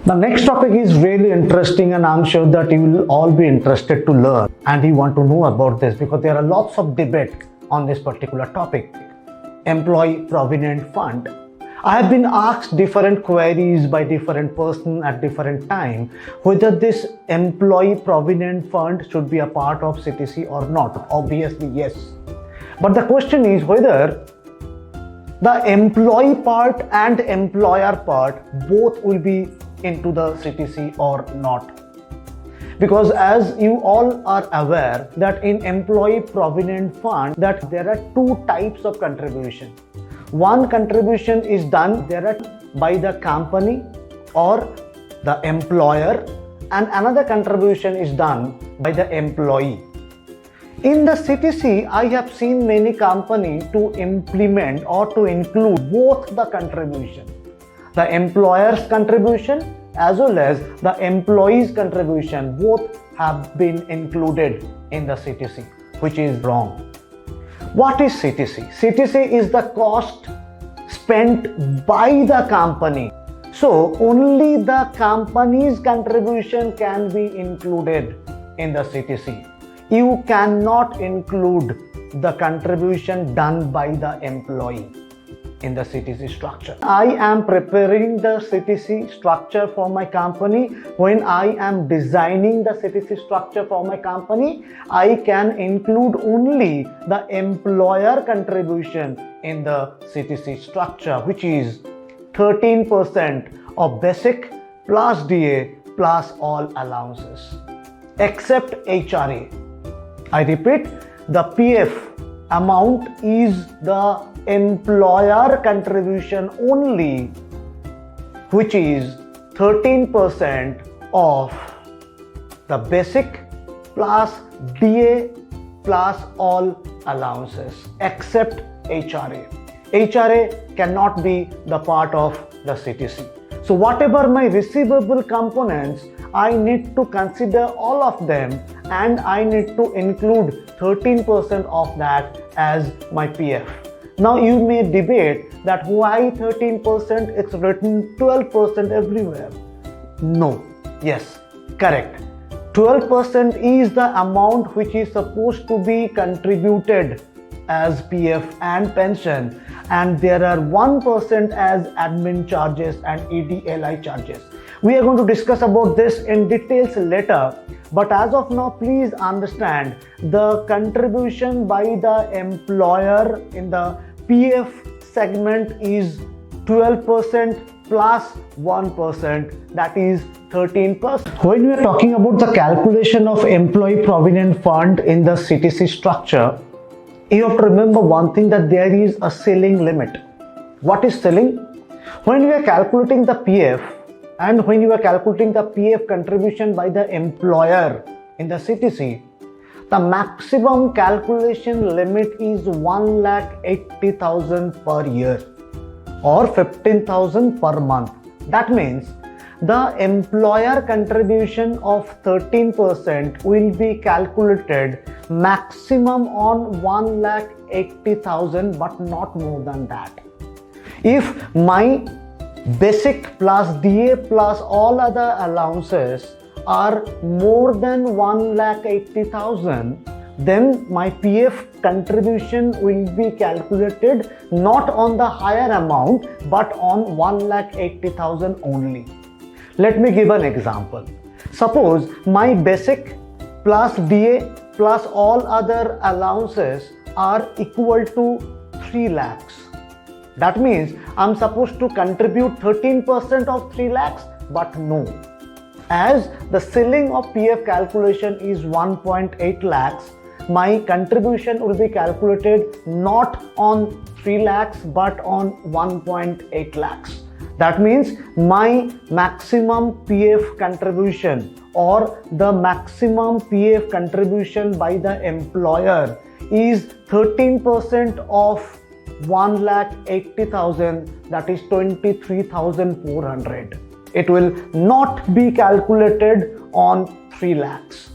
The next topic is really interesting, and I'm sure that you will all be interested to learn and you want to know about this because there are lots of debate on this particular topic. Employee Provident Fund. I have been asked different queries by different persons at different time whether this Employee Provident Fund should be a part of CTC or not. Obviously yes. But the question is whether the employee part and employer part both will be into the CTC or not. Because as you all are aware that in Employee Provident Fund that there are two types of contribution. One contribution is done by the company or the employer, and another contribution is done by the employee. In the CTC, I have seen many companies to implement or to include both the contribution. The employer's contribution as well as the employee's contribution both have been included in the CTC, which is wrong. What is CTC? CTC is the cost spent by the company. So only the company's contribution can be included in the CTC. You cannot include the contribution done by the employee in the CTC structure. I am preparing the CTC structure for my company. When I am designing the CTC structure for my company, I can include only the employer contribution in the CTC structure, which is 13% of basic plus DA plus all allowances, except HRA. I repeat, the PF amount is the employer contribution only, which is 13% of the basic plus DA plus all allowances except HRA. HRA cannot be the part of the CTC. So whatever my receivable components, I need to consider all of them and I need to include 13% of that as my PF. Now you may debate that why 13%, it's written 12% everywhere. No, yes, correct. 12% is the amount which is supposed to be contributed as PF and pension, and there are 1% as admin charges and EDLI charges. We are going to discuss about this in details later, but as of now, please understand the contribution by the employer in the PF segment is 12% plus 1%, that is 13%. When we are talking about the calculation of Employee Provident Fund in the CTC structure, you have to remember one thing, that there is a ceiling limit. What is ceiling? When we are calculating the PF and when you are calculating the PF contribution by the employer in the CTC, the maximum calculation limit is 1,80,000 per year or 15,000 per month. That means the employer contribution of 13% will be calculated maximum on 1,80,000, but not more than that. If my basic plus DA plus all other allowances are more than 1,80,000, then my PF contribution will be calculated not on the higher amount but on 1,80,000 only. Let me give an example. Suppose my basic plus DA plus all other allowances are equal to 3 lakhs. That means I'm supposed to contribute 13% of 3 lakhs, but no. As the ceiling of PF calculation is 1.8 lakhs, my contribution will be calculated not on 3 lakhs but on 1.8 lakhs. That means my maximum PF contribution or the maximum PF contribution by the employer is 13% of 1,80,000, that is 23,400. It will not be calculated on 3 lakhs.